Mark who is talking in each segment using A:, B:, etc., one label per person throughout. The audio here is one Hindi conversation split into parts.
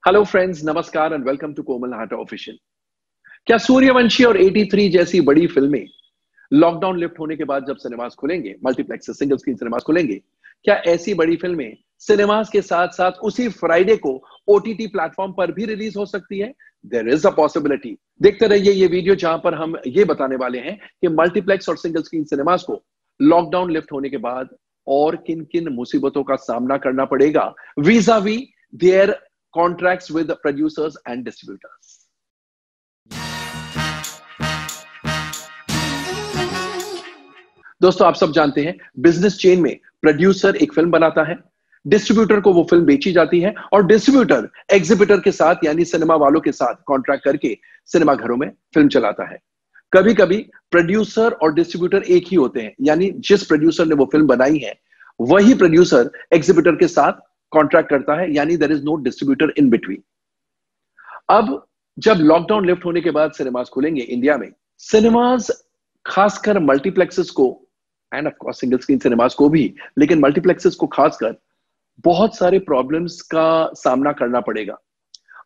A: हेलो फ्रेंड्स, नमस्कार and welcome to Komal Nahata official. क्या सूर्यवंशी और 83 जैसी बड़ी फिल्में लॉकडाउन लिफ्ट होने के बाद जब सिनेमास खुलेंगे, मल्टीप्लेक्स सिंगल स्क्रीन सिनेमास खुलेंगे, क्या ऐसी बड़ी फिल्में सिनेमास के साथ साथ उसी फ्राइडे को ओटीटी प्लेटफॉर्म पर भी रिलीज हो सकती है? There is a possibility. देखते रहिए ये वीडियो जहां पर हम ये बताने वाले हैं कि मल्टीप्लेक्स और सिंगल स्क्रीन सिनेमास को लॉकडाउन लिफ्ट होने के बाद और किन किन मुसीबतों का सामना करना पड़ेगा vis-a-vis their contracts with producers and distributors. दोस्तों, आप सब जानते हैं बिजनेस चेन में प्रोड्यूसर एक फिल्म बनाता है, डिस्ट्रीब्यूटर को वो फिल्म बेची जाती है और डिस्ट्रीब्यूटर एग्जिबिटर के साथ यानी सिनेमा वालों के साथ कॉन्ट्रैक्ट करके सिनेमा घरों में फिल्म चलाता है। कभी कभी प्रोड्यूसर और डिस्ट्रीब्यूटर एक ही होते हैं, यानी जिस प्रोड्यूसर ने वो फिल्म बनाई है वही प्रोड्यूसर एग्जिबिटर के साथ कॉन्ट्रैक्ट करता है, यानी there is no distributor in between. अब जब लॉकडाउन लिफ्ट होने के बाद सिनेमास खुलेंगे इंडिया में, सिनेमास खासकर मल्टीप्लेक्सेस को end of course single screen cinemas को भी, लेकिन मल्टीप्लेक्सेस को खासकर बहुत सारे प्रॉब्लम्स का सामना करना पड़ेगा।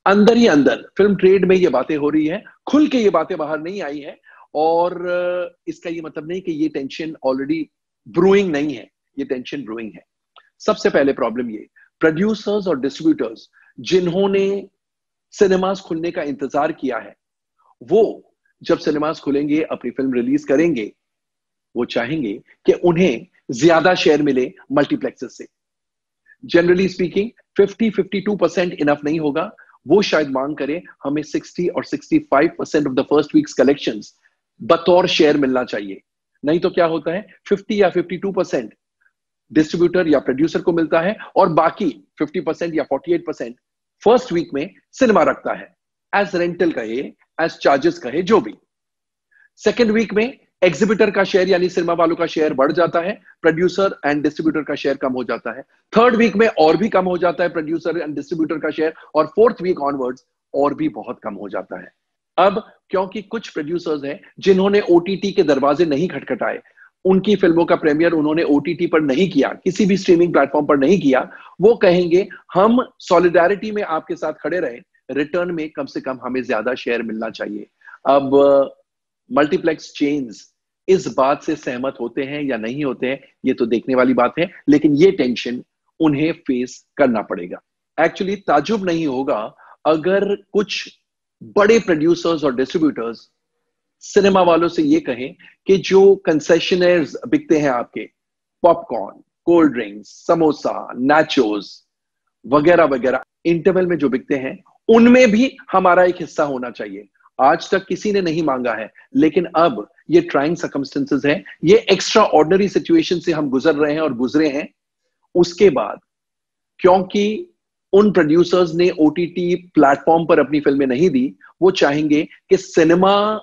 A: अंदर ही अंदर फिल्म ट्रेड में ये बातें हो रही है, खुल के ये बातें बाहर नहीं आई है और इसका ये मतलब नहीं कि ये टेंशन ऑलरेडी ब्रूइंग नहीं है, ये टेंशन ब्रूइंग है। सबसे पहले प्रॉब्लम ये, प्रोड्यूसर्स और डिस्ट्रीब्यूटर्स जिन्होंने सिनेमास खुलने का इंतजार किया है, वो जब सिनेमास खुलेंगे, अपनी फिल्म रिलीज करेंगे, वो चाहेंगे कि उन्हें ज्यादा शेयर मिले मल्टीप्लेक्सेस से। जनरली स्पीकिंग 50-52% इनफ नहीं होगा, वो शायद मांग करें हमें 60 और 65% of the first weeks collections बतौर शेयर मिलना चाहिए। नहीं तो क्या होता है, 50 या 52% डिस्ट्रीब्यूटर या प्रोड्यूसर को मिलता है और बाकी 50% या 48% फर्स्ट वीक में सिनेमा रखता है, एज रेंटल कहे, एज चार्जेस कहे, जो भी। सेकेंड वीक में एग्जिबिटर का शेयर यानी सिनेमा वालों का शेयर बढ़ जाता है, प्रोड्यूसर एंड डिस्ट्रीब्यूटर का शेयर कम हो जाता है। थर्ड वीक में और भी कम हो जाता है प्रोड्यूसर एंड डिस्ट्रीब्यूटर का शेयर, और फोर्थ वीक ऑनवर्ड्स और भी बहुत कम हो जाता है। अब क्योंकि कुछ प्रोड्यूसर्स हैं जिन्होंने ओटीटी के दरवाजे नहीं खटखटाए, उनकी फिल्मों का प्रीमियर उन्होंने ओटीटी पर नहीं किया, किसी भी स्ट्रीमिंग प्लेटफॉर्म पर नहीं किया, वो कहेंगे हम सॉलिडारिटी में आपके साथ खड़े रहे, रिटर्न में कम से कम हमें ज्यादा शेयर मिलना चाहिए। अब मल्टीप्लेक्स चेन्स इस बात से सहमत होते हैं या नहीं होते हैं, ये तो देखने वाली बात है, लेकिन ये टेंशन उन्हें फेस करना पड़ेगा। एक्चुअली ताजुब नहीं होगा अगर कुछ बड़े प्रोड्यूसर्स और डिस्ट्रीब्यूटर्स सिनेमा वालों से ये कहें कि जो कंसेशनर्स बिकते हैं आपके, popcorn, cold drinks, samosa, nachos वगैरह वगैरह, इंटरवल में जो बिकते हैं उनमें भी हमारा एक हिस्सा होना चाहिए। आज तक किसी ने नहीं मांगा है, लेकिन अब ये ट्राइंग सर्कमस्टेंसेस है, ये एक्स्ट्रा ऑर्डिनरी सिचुएशन से हम गुजर रहे हैं और गुजरे हैं। उसके बाद क्योंकि उन प्रोड्यूसर्स ने ओटीटी प्लेटफॉर्म पर अपनी फिल्में नहीं दी, वो चाहेंगे कि सिनेमा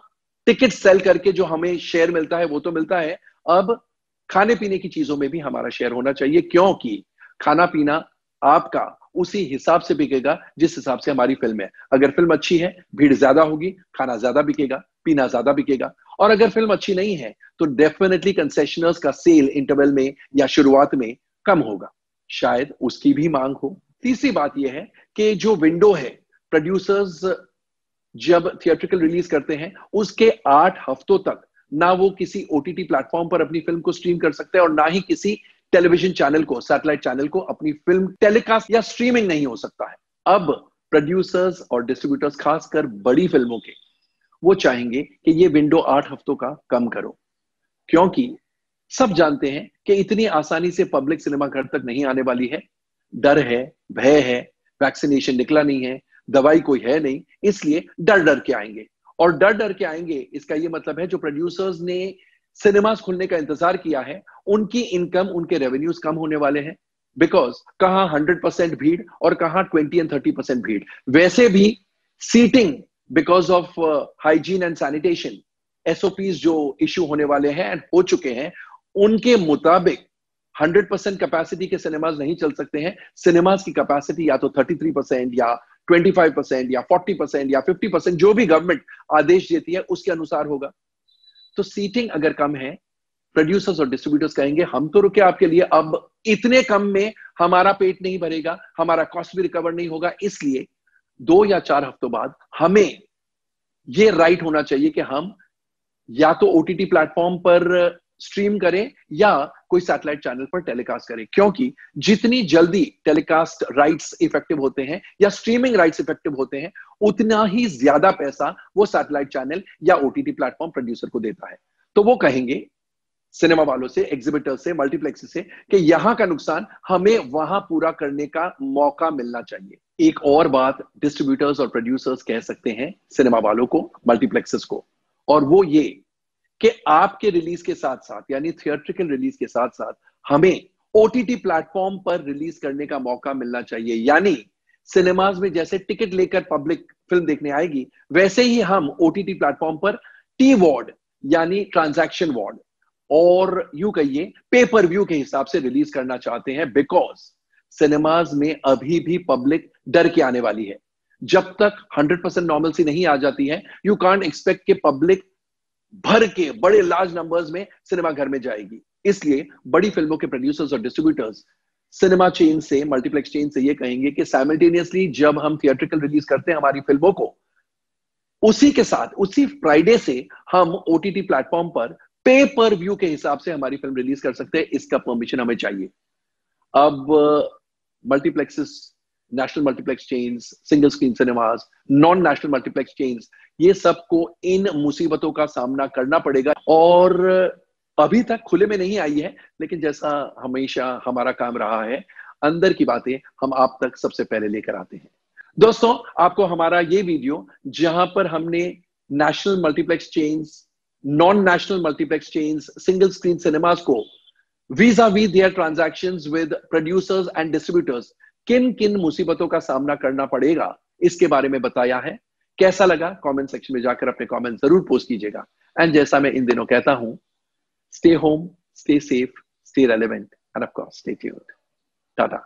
A: टिकट सेल करके जो हमें शेयर मिलता है वो तो मिलता है, अब खाने पीने की चीजों में भी हमारा शेयर होना चाहिए, क्योंकि खाना पीना आपका उसी हिसाब से बिकेगा जिस हिसाब से हमारी फिल्म है। अगर फिल्म अच्छी है, भीड़ ज्यादा होगी, खाना ज्यादा बिकेगा, पीना ज्यादा बिकेगा, और अगर फिल्म अच्छी नहीं है तो डेफिनेटली कंसेशनर्स का सेल इंटरवल में या शुरुआत में कम होगा, शायद उसकी भी मांग हो। तीसरी बात यह है कि जो विंडो है, प्रोड्यूसर्स जब थिएट्रिकल रिलीज करते हैं उसके 8 हफ्तों तक ना वो किसी ओटीटी प्लेटफॉर्म पर अपनी फिल्म को स्ट्रीम कर सकते हैं और ना ही किसी टेलीविजन चैनल को, सैटेलाइट चैनल को अपनी फिल्म टेलीकास्ट या स्ट्रीमिंग नहीं हो सकता है। अब प्रोड्यूसर्स और डिस्ट्रीब्यूटर्स, खासकर बड़ी फिल्मों के, वो चाहेंगे कि ये विंडो 8 हफ्तों का कम करो, क्योंकि सब जानते हैं कि इतनी आसानी से पब्लिक सिनेमा घर तक नहीं आने वाली है। डर है, भय है, वैक्सीनेशन निकला नहीं है, दवाई कोई है नहीं, इसलिए डर डर के आएंगे। और डर डर के आएंगे, इसका ये मतलब है जो प्रोड्यूसर्स ने सिनेमास खुलने का इंतजार किया है, उनकी इनकम, उनके रेवेन्यूज कम होने वाले हैं। बिकॉज कहां 100% भीड़ और कहां 20 and 30% भीड़। वैसे भी seating because of hygiene and sanitation SOPs जो इश्यू होने वाले हैं एंड हो चुके हैं, उनके मुताबिक 100% कैपेसिटी के सिनेमाज नहीं चल सकते हैं। सिनेमाज की कैपेसिटी या तो 33% या 25% या 40% या 50%, जो भी गवर्नमेंट आदेश देती है उसके अनुसार होगा। तो सीटिंग अगर कम है, प्रोड्यूसर्स और डिस्ट्रीब्यूटर्स कहेंगे हम तो रुके आपके लिए, अब इतने कम में हमारा पेट नहीं भरेगा, हमारा कॉस्ट भी रिकवर नहीं होगा, इसलिए 2 या 4 हफ्तों बाद हमें ये राइट होना चाहिए कि हम या तो ओटीटी प्लेटफॉर्म पर स्ट्रीम करें या कोई सैटेलाइट चैनल पर टेलीकास्ट करें, क्योंकि जितनी जल्दी टेलीकास्ट राइट्स इफेक्टिव होते हैं या स्ट्रीमिंग राइट्स इफेक्टिव होते हैं, उतना ही ज्यादा पैसा वो सैटेलाइट चैनल या ओटीटी प्लेटफॉर्म प्रोड्यूसर को देता है। तो वो कहेंगे सिनेमा वालों से, एग्जिबिटर से, मल्टीप्लेक्स से कि यहां का नुकसान हमें वहां पूरा करने का मौका मिलना चाहिए। एक और बात डिस्ट्रीब्यूटर्स और प्रोड्यूसर्स कह सकते हैं सिनेमा वालों को, मल्टीप्लेक्सेस को, और वो ये कि आपके रिलीज के साथ साथ यानी थिएट्रिकल रिलीज के साथ साथ हमें ओटीटी प्लेटफॉर्म पर रिलीज करने का मौका मिलना चाहिए। यानी सिनेमाज में जैसे टिकट लेकर पब्लिक फिल्म देखने आएगी, वैसे ही हम ओटीटी प्लेटफॉर्म पर टी वॉर्ड यानी ट्रांजैक्शन वॉर्ड और यूं कहिए पे पर व्यू के हिसाब से रिलीज करना चाहते हैं, बिकॉज सिनेमाज में अभी भी पब्लिक डर के आने वाली है। जब तक 100% नॉर्मलसी नहीं आ जाती है, यू कांट एक्सपेक्ट कि पब्लिक भर के बड़े लार्ज नंबर्स में सिनेमा घर में जाएगी। इसलिए बड़ी फिल्मों के प्रोड्यूसर्स और डिस्ट्रीब्यूटर्स सिनेमा चेन से, मल्टीप्लेक्स चेन से ये कहेंगे कि साइमल्टेनियसली जब हम थिएट्रिकल रिलीज करते हैं हमारी फिल्मों को, उसी के साथ उसी फ्राइडे से हम ओटीटी प्लेटफॉर्म पर पे पर व्यू के हिसाब से हमारी फिल्म रिलीज कर सकते हैं। इसका परमिशन हमें चाहिए। अब multiplexes, national multiplex chains, single screen cinemas, non national multiplex chains, ये सबको इन मुसीबतों का सामना करना पड़ेगा। और अभी तक खुले में नहीं आई है, लेकिन जैसा हमेशा हमारा काम रहा है, अंदर की बातें हम आप तक सबसे पहले लेकर आते हैं। दोस्तों, आपको हमारा ये वीडियो, जहां पर हमने national multiplex chains, non national multiplex chains, single screen cinemas को vis-a-vis their transactions with producers and distributors किन किन मुसीबतों का सामना करना पड़ेगा, इसके बारे में बताया है। कैसा लगा कमेंट सेक्शन में जाकर अपने कमेंट जरूर पोस्ट कीजिएगा। एंड जैसा मैं इन दिनों कहता हूं, stay home, stay safe, stay relevant end of course stay tuned. Tata.